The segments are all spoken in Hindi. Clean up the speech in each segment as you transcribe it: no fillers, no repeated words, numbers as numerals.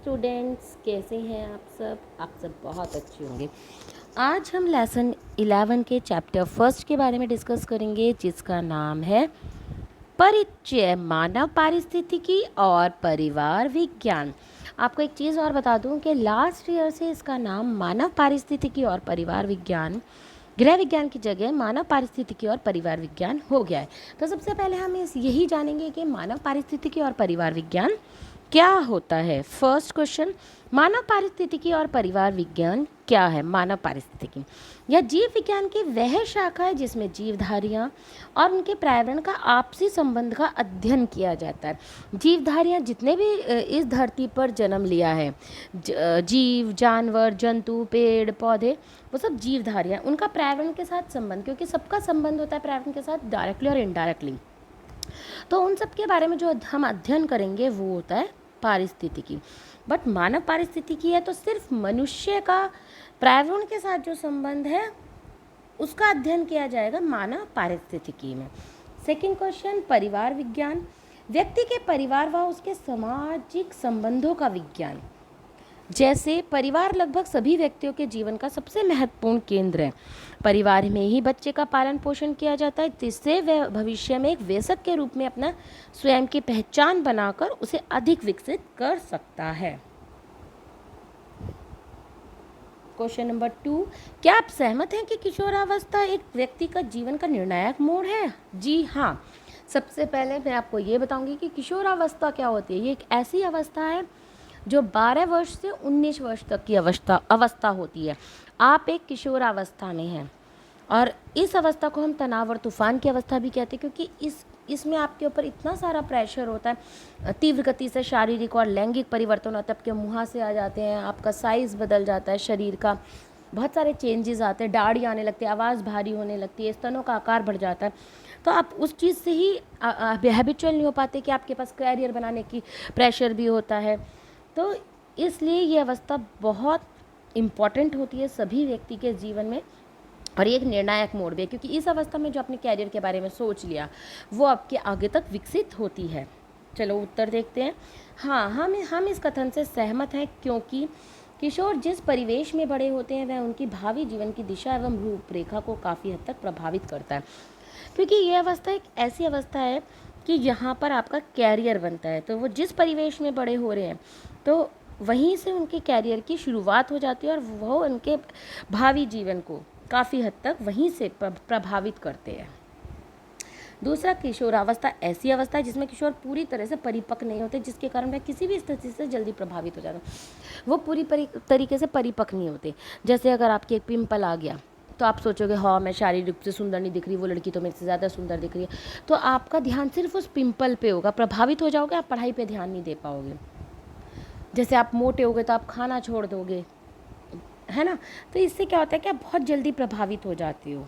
स्टूडेंट्स, कैसे हैं आप सब बहुत अच्छे होंगे। आज हम लेसन 11 के चैप्टर फर्स्ट के बारे में डिस्कस करेंगे, जिसका नाम है परिचय मानव पारिस्थितिकी और परिवार विज्ञान। आपको एक चीज़ और बता दूं कि लास्ट ईयर से इसका नाम मानव पारिस्थितिकी और परिवार विज्ञान, गृह विज्ञान की जगह मानव पारिस्थितिकी और परिवार विज्ञान हो गया है। तो सबसे पहले हम यही जानेंगे कि मानव पारिस्थितिकी और परिवार विज्ञान क्या होता है। फर्स्ट क्वेश्चन, मानव पारिस्थितिकी और परिवार विज्ञान क्या है। मानव पारिस्थितिकी यह जीव विज्ञान की वह शाखा है जिसमें जीवधारियां और उनके पर्यावरण का आपसी संबंध का अध्ययन किया जाता है। जीवधारियां जितने भी इस धरती पर जन्म लिया है, जीव, जानवर, जंतु, पेड़ पौधे, वो सब जीवधारियां, उनका पर्यावरण के साथ संबंध, क्योंकि सबका संबंध होता है पर्यावरण के साथ डायरेक्टली और इनडायरेक्टली। तो उन सब के बारे में जो हम अध्ययन करेंगे वो होता है पारिस्थितिकी। बट मानव पारिस्थितिकी है तो सिर्फ मनुष्य का पर्यावरण के साथ जो संबंध है उसका अध्ययन किया जाएगा मानव पारिस्थितिकी में। सेकंड क्वेश्चन, परिवार विज्ञान, व्यक्ति के परिवार व उसके सामाजिक संबंधों का विज्ञान। जैसे परिवार लगभग सभी व्यक्तियों के जीवन का सबसे महत्वपूर्ण केंद्र है। परिवार में ही बच्चे का पालन पोषण किया जाता है, जिससे वह भविष्य में एक वयस्क के रूप में अपना स्वयं की पहचान बनाकर उसे अधिक विकसित कर सकता है। क्वेश्चन नंबर 2, क्या आप सहमत हैं कि किशोरावस्था एक व्यक्ति का जीवन का निर्णायक मोड़ है? जी हाँ। सबसे पहले मैं आपको ये बताऊंगी कि किशोरावस्था क्या होती है। ये एक ऐसी अवस्था है जो 12 वर्ष से 19 वर्ष तक की अवस्था होती है। आप एक किशोरावस्था में हैं और इस अवस्था को हम तनाव और तूफान की अवस्था भी कहते हैं, क्योंकि इसमें आपके ऊपर इतना सारा प्रेशर होता है। तीव्र गति से शारीरिक और लैंगिक परिवर्तन होता है, आपके मुहासे आ जाते हैं, आपका साइज़ बदल जाता है, शरीर का बहुत सारे चेंजेस आते हैं, दाढ़ी आने लगती है, आवाज़ भारी होने लगती है, स्तनों का आकार बढ़ जाता है। तो आप उस चीज़ से ही हैबिचुअल नहीं हो पाते कि आपके पास करियर बनाने की प्रेशर भी होता है। तो इसलिए ये अवस्था बहुत इम्पॉर्टेंट होती है सभी व्यक्ति के जीवन में, और ये एक निर्णायक मोड़ भी है, क्योंकि इस अवस्था में जो अपने कैरियर के बारे में सोच लिया वो आपके आगे तक विकसित होती है। चलो उत्तर देखते हैं। हाँ, हम इस कथन से सहमत हैं, क्योंकि किशोर जिस परिवेश में बड़े होते हैं वह उनकी भावी जीवन की दिशा एवं रूपरेखा को काफ़ी हद तक प्रभावित करता है। क्योंकि ये अवस्था एक ऐसी अवस्था है कि यहाँ पर आपका कैरियर बनता है। तो वो जिस परिवेश में बड़े हो रहे हैं तो वहीं से उनके कैरियर की शुरुआत हो जाती है और वो उनके भावी जीवन को काफ़ी हद तक वहीं से प्रभावित करते हैं। दूसरा, किशोरावस्था ऐसी अवस्था है जिसमें किशोर पूरी तरह से परिपक्व नहीं होते, जिसके कारण वह किसी भी स्थिति से जल्दी प्रभावित हो जाता है। वो पूरी तरीके से परिपक्व नहीं होते। जैसे अगर आपके एक पिंपल आ गया तो आप सोचोगे हाँ मैं शारीरिक रूप से सुंदर नहीं दिख रही, वो लड़की तो मेरे से ज़्यादा सुंदर दिख रही है, तो आपका ध्यान सिर्फ उस पिंपल पे होगा, प्रभावित हो जाओगे, आप पढ़ाई पे ध्यान नहीं दे पाओगे। जैसे आप मोटे हो गए तो आप खाना छोड़ दोगे, है ना। तो इससे क्या होता है कि आप बहुत जल्दी प्रभावित हो जाते हो,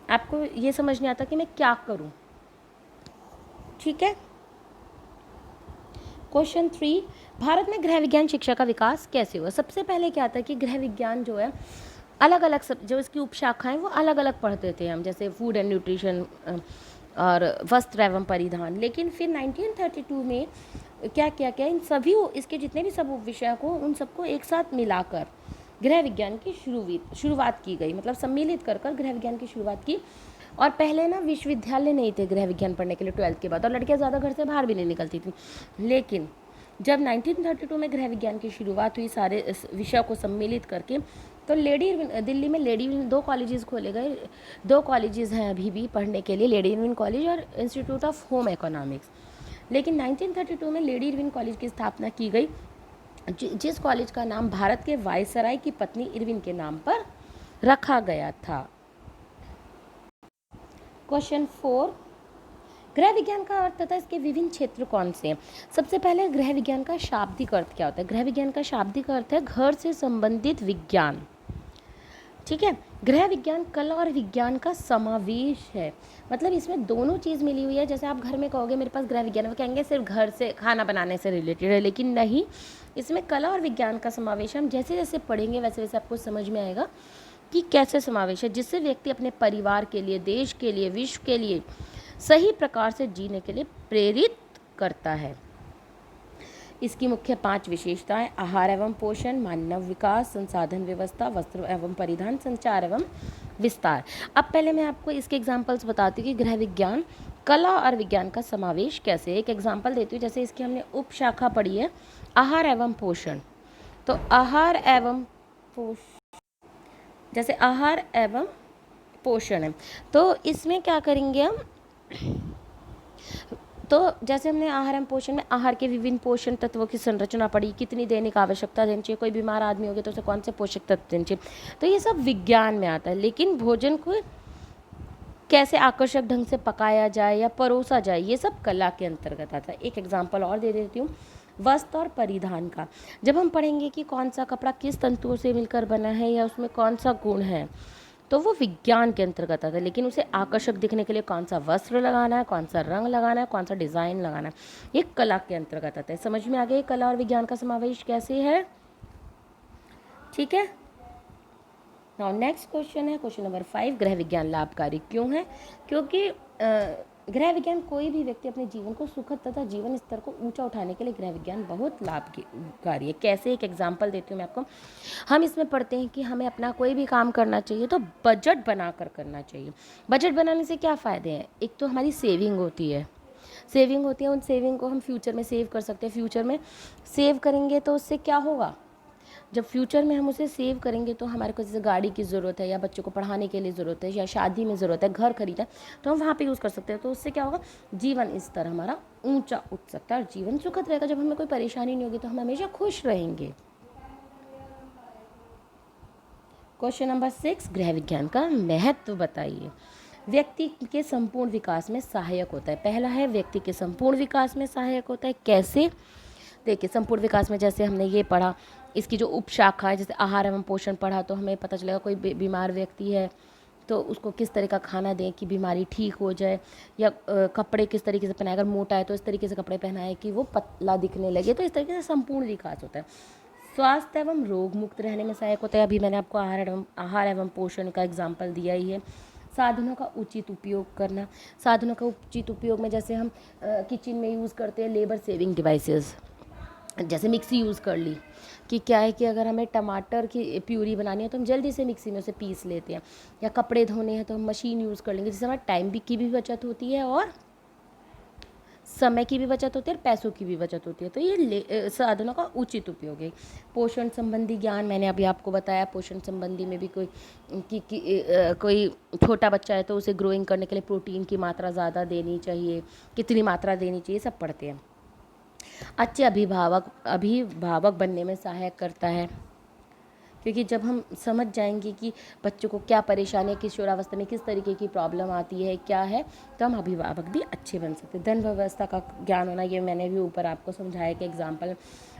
आपको ये समझ नहीं आता कि मैं क्या करूं। ठीक है। क्वेश्चन 3, भारत में गृह विज्ञान शिक्षा का विकास कैसे हुआ। सबसे पहले क्या था कि गृह विज्ञान जो है अलग अलग सब जो इसकी उपशाखाएं वो अलग अलग पढ़ते थे हम, जैसे फूड एंड न्यूट्रिशन और वस्त्र एवं परिधान। लेकिन फिर 1932 में क्या किया गया, इन सभी इसके जितने भी सब विषय को उन सबको एक साथ मिलाकर गृह विज्ञान की शुरुआत की गई, मतलब सम्मिलित कर गृह विज्ञान की शुरुआत की। और पहले ना विश्वविद्यालय नहीं थे गृह विज्ञान पढ़ने के लिए 12th के बाद, और लड़कियां ज़्यादा घर से बाहर भी नहीं निकलती थी। लेकिन जब 1932 में गृह विज्ञान की शुरुआत हुई सारे इस विषय को सम्मिलित करके, तो दिल्ली में लेडी 2 कॉलेजेस खोले गए। 2 कॉलेजेस हैं अभी भी पढ़ने के लिए, लेडी इरविन कॉलेज और इंस्टीट्यूट ऑफ होम इकोनॉमिक्स। लेकिन 1932 में लेडी इरविन कॉलेज की स्थापना की गई, जिस कॉलेज का नाम भारत के वायसराय की पत्नी इरविन के नाम पर रखा गया था। क्वेश्चन 4, गृह विज्ञान का अर्थ तथा इसके विभिन्न क्षेत्र कौन से हैं। सबसे पहले गृह विज्ञान का शाब्दिक अर्थ क्या होता है। गृह विज्ञान का शाब्दिक अर्थ है घर से संबंधित विज्ञान। ठीक है। गृह विज्ञान कला और विज्ञान का समावेश है, मतलब इसमें दोनों चीज़ मिली हुई है। जैसे आप घर में कहोगे मेरे पास गृह विज्ञान, वो कहेंगे सिर्फ घर से खाना बनाने से रिलेटेड है, लेकिन नहीं, इसमें कला और विज्ञान का समावेश है। हम जैसे जैसे पढ़ेंगे वैसे वैसे आपको समझ में आएगा कि कैसे समावेश है, जिससे व्यक्ति अपने परिवार के लिए, देश के लिए, विश्व के लिए सही प्रकार से जीने के लिए प्रेरित करता है। इसकी मुख्य 5 विशेषताएं: आहार एवं पोषण, मानव विकास, संसाधन व्यवस्था, वस्त्र एवं परिधान, संचार एवं विस्तार। अब पहले मैं आपको इसके एग्जाम्पल्स बताती हूँ कि गृह विज्ञान, कला और विज्ञान का समावेश कैसे। एक एग्जाम्पल देती हूँ, जैसे इसकी हमने उपशाखा पढ़ी है आहार एवं पोषण। तो आहार एवं जैसे आहार एवं पोषण है, तो इसमें क्या करेंगे हम, तो जैसे हमने आहार एवं पोषण में आहार के विभिन्न पोषण तत्वों की संरचना पढ़ी, कितनी दैनिक आवश्यकता देनी चाहिए, कोई बीमार आदमी हो गया तो उसे कौन से पोषक तत्व देने चाहिए, तो ये सब विज्ञान में आता है। लेकिन भोजन को कैसे आकर्षक ढंग से पकाया जाए या परोसा जाए, ये सब कला के अंतर्गत आता है। एक एग्जाम्पल और दे देती हूँ, वस्त्र और परिधान का। जब हम पढ़ेंगे कि कौन सा कपड़ा किस तंतुओं से मिलकर बना है या उसमें कौन सा गुण है, तो वो विज्ञान के अंतर्गत आता है। लेकिन उसे आकर्षक दिखने के लिए कौन सा वस्त्र लगाना है, कौन सा रंग लगाना है, कौन सा डिज़ाइन लगाना है, ये कला के अंतर्गत आता है। समझ में आ गया कला और विज्ञान का समावेश कैसे है? ठीक है। नाउ नेक्स्ट क्वेश्चन है क्वेश्चन नंबर 5, गृह विज्ञान लाभकारी क्यों है? क्योंकि गृह विज्ञान, कोई भी व्यक्ति अपने जीवन को सुखद तथा जीवन स्तर को ऊंचा उठाने के लिए गृह विज्ञान बहुत लाभकारी है। कैसे? एक एग्जांपल देती हूँ मैं आपको। हम इसमें पढ़ते हैं कि हमें अपना कोई भी काम करना चाहिए तो बजट बनाकर करना चाहिए। बजट बनाने से क्या फ़ायदे हैं? एक तो हमारी सेविंग होती है, उन सेविंग को हम फ्यूचर में सेव कर सकते हैं। फ्यूचर में सेव करेंगे तो उससे क्या होगा, जब फ्यूचर में हम उसे सेव करेंगे तो हमारे को जैसे गाड़ी की ज़रूरत है या बच्चों को पढ़ाने के लिए ज़रूरत है या शादी में ज़रूरत है, घर खरीदा है, तो हम वहाँ पे यूज़ कर सकते हैं। तो उससे क्या होगा, जीवन स्तर हमारा ऊंचा उठ सकता है और जीवन सुखद रहेगा। जब हमें कोई परेशानी नहीं होगी तो हम हमेशा खुश रहेंगे। क्वेश्चन नंबर 6, गृह विज्ञान का महत्व बताइए। व्यक्ति के संपूर्ण विकास में सहायक होता है। पहला है, व्यक्ति के संपूर्ण विकास में सहायक होता है। कैसे? देखिए, संपूर्ण विकास में जैसे हमने ये पढ़ा, इसकी जो उपशाखा है, जैसे आहार एवं पोषण पढ़ा, तो हमें पता चलेगा कोई बीमार व्यक्ति है तो उसको किस तरह का खाना दें कि बीमारी ठीक हो जाए, या कपड़े किस तरीके से पहनाए, अगर मोटा है तो इस तरीके से कपड़े पहनाए कि वो पतला दिखने लगे। तो इस तरीके से संपूर्ण विकास होता है। स्वास्थ्य एवं रोग मुक्त रहने में सहायक होता है। अभी मैंने आपको आहार एवं पोषण का एग्जाम्पल दिया ही है। साधनों का उचित उपयोग करना। साधनों का उचित उपयोग में जैसे हम किचन में यूज़ करते हैं लेबर सेविंग डिवाइसेस, जैसे मिक्सी यूज़ कर ली, कि क्या है कि अगर हमें टमाटर की प्यूरी बनानी है तो हम जल्दी से मिक्सी में उसे पीस लेते हैं, या कपड़े धोने हैं तो हम मशीन यूज़ कर लेंगे, जिससे हमारा टाइम की भी बचत होती है और समय की भी बचत होती है और पैसों की भी बचत होती है। तो ये साधनों का उचित उपयोग है। पोषण संबंधी ज्ञान मैंने अभी आपको बताया। पोषण संबंधी में भी कोई छोटा बच्चा है तो उसे ग्रोइंग करने के लिए प्रोटीन की मात्रा ज़्यादा देनी चाहिए, कितनी मात्रा देनी चाहिए, सब पढ़ते हैं। अच्छे अभिभावक बनने में सहायक करता है, क्योंकि जब हम समझ जाएंगे कि बच्चों को क्या परेशानी है, किशोरावस्था में किस तरीके की प्रॉब्लम आती है, क्या है, तो हम अभिभावक भी अच्छे बन सकते हैं। धन व्यवस्था का ज्ञान होना, ये मैंने भी ऊपर आपको समझाया कि एग्जाम्पल।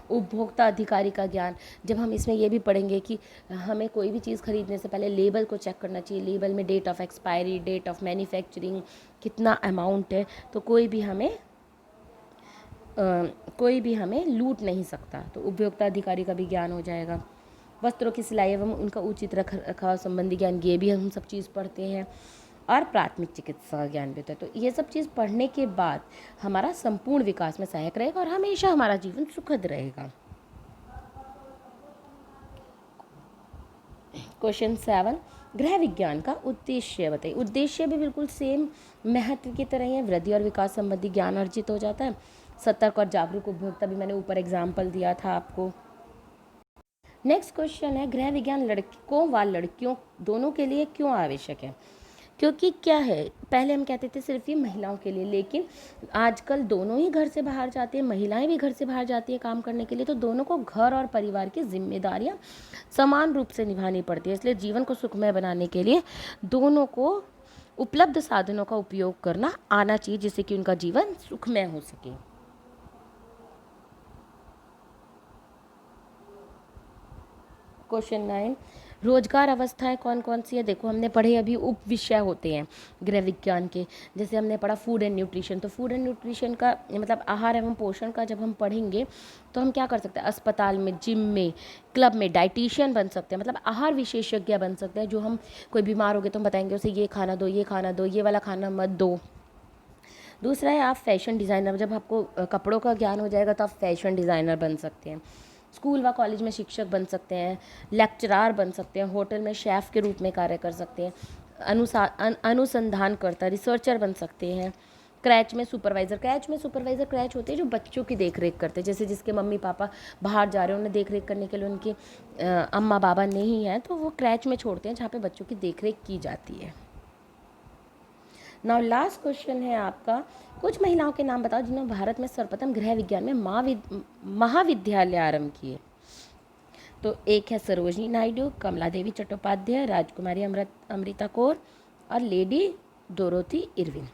उपभोक्ता अधिकारी का ज्ञान, जब हम इसमें ये भी पढ़ेंगे कि हमें कोई भी चीज़ खरीदने से पहले लेबल को चेक करना चाहिए। लेबल में date of expiry, date of manufacturing, कितना अमाउंट है, तो कोई भी हमें लूट नहीं सकता। तो उपभोक्ता अधिकारी का भी ज्ञान हो जाएगा। वस्त्रों की सिलाई एवं उनका उचित रख रखाव संबंधी ज्ञान, ये भी हम सब चीज़ पढ़ते हैं। और प्राथमिक चिकित्सा ज्ञान भी होता है। तो ये सब चीज़ पढ़ने के बाद हमारा संपूर्ण विकास में सहायक रहेगा और हमेशा हमारा जीवन सुखद रहेगा। क्वेश्चन 7, गृह विज्ञान का उद्देश्य बताइए। उद्देश्य भी बिल्कुल सेम महत्व की तरह ही है। वृद्धि और विकास संबंधी ज्ञान अर्जित हो जाता है। सतर्क और जागरूक उपभोक्ता भी मैंने ऊपर एग्जाम्पल दिया था आपको। नेक्स्ट क्वेश्चन है, गृह विज्ञान लड़कों व लड़कियों दोनों के लिए क्यों आवश्यक है? क्योंकि क्या है, पहले हम कहते थे सिर्फ ये महिलाओं के लिए, लेकिन आजकल दोनों ही घर से बाहर जाती है, महिलाएं भी घर से बाहर जाती है काम करने के लिए। तो दोनों को घर और परिवार की जिम्मेदारियां समान रूप से निभानी पड़ती है। इसलिए जीवन को सुखमय बनाने के लिए दोनों को उपलब्ध साधनों का उपयोग करना आना चाहिए, जिससे कि उनका जीवन सुखमय हो सके। क्वेश्चन 9, रोजगार अवस्थाएं कौन कौन सी है? देखो, हमने पढ़े अभी उप विषय होते हैं गृह विज्ञान के। जैसे हमने पढ़ा फूड एंड न्यूट्रिशन, तो फूड एंड न्यूट्रिशन का मतलब आहार एवं पोषण का जब हम पढ़ेंगे तो हम क्या कर सकते हैं, अस्पताल में, जिम में, क्लब में डाइटिशियन बन सकते हैं, मतलब आहार विशेषज्ञ बन सकते हैं। जो हम कोई बीमार हो गए तो हम बताएंगे उसे ये खाना दो, ये खाना दो, ये वाला खाना मत दो। दूसरा है आप फैशन डिज़ाइनर, जब आपको कपड़ों का ज्ञान हो जाएगा तो आप फैशन डिज़ाइनर बन सकते हैं। स्कूल व कॉलेज में शिक्षक बन सकते हैं, लेक्चरार बन सकते हैं, होटल में शेफ़ के रूप में कार्य कर सकते हैं, अनुसंधानकर्ता रिसर्चर बन सकते हैं। क्रैच में सुपरवाइज़र, क्रैच होते हैं जो बच्चों की देख रेख करते हैं, जैसे जिसके मम्मी पापा बाहर जा रहे हैं, उन्हें देख रेख करने के लिए उनके अम्मा बाबा नहीं हैं, तो वो क्रैच में छोड़ते हैं जहाँ पे बच्चों की देख रेख की जाती है। नाउ लास्ट क्वेश्चन है आपका, कुछ महिलाओं के नाम बताओ जिन्होंने भारत में सर्वप्रथम गृह विज्ञान में महाविद्यालय आरंभ किए। तो एक है सरोजनी नायडू, कमला देवी चट्टोपाध्याय, राजकुमारी अमृता कौर और लेडी डोरोथी इरविन।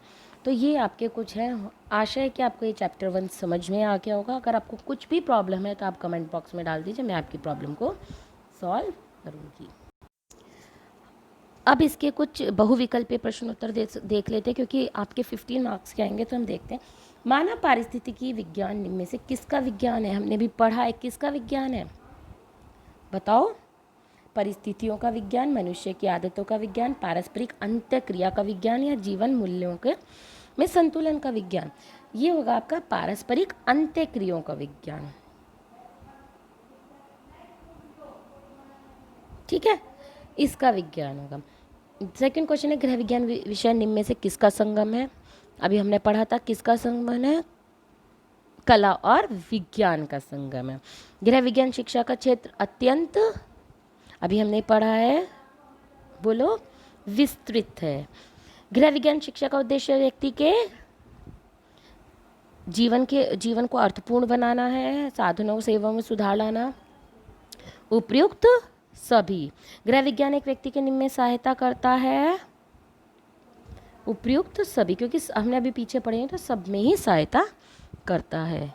तो ये आपके कुछ हैं। आशा है कि आपको ये चैप्टर 1 समझ में आ गया होगा। अगर आपको कुछ भी प्रॉब्लम है तो आप कमेंट बॉक्स में डाल दीजिए, मैं आपकी प्रॉब्लम को सॉल्व करूँगी। अब इसके कुछ बहुविकल्पीय प्रश्न उत्तर देख लेते हैं, क्योंकि आपके 15 मार्क्स के आएंगे। तो हम देखते हैं, मानव पारिस्थितिकी विज्ञान में से किसका विज्ञान है? हमने भी पढ़ा है, किसका विज्ञान है बताओ? परिस्थितियों का विज्ञान, मनुष्य की आदतों का विज्ञान, पारस्परिक अंतःक्रिया का विज्ञान या जीवन मूल्यों के में संतुलन का विज्ञान। ये होगा आपका पारस्परिक अंतःक्रियाओं का विज्ञान। ठीक है, इसका विज्ञान होगा। सेकंड क्वेश्चन है, गृह विज्ञान विषय निम्न में से किसका संगम है? अभी हमने पढ़ा था किसका संगम है? कला और विज्ञान का संगम है। गृह विज्ञान शिक्षा का क्षेत्र अत्यंत, अभी हमने पढ़ा है, बोलो, विस्तृत है। गृह विज्ञान शिक्षा का उद्देश्य व्यक्ति के जीवन को अर्थपूर्ण बनाना है, साधनों सेवाओं में सुधार लाना, उपयुक्त सभी। गृह विज्ञान एक व्यक्ति के निम्न में सहायता करता है, उपयुक्त सभी, क्योंकि हमने अभी पीछे पढ़े हैं तो सब में ही सहायता करता है।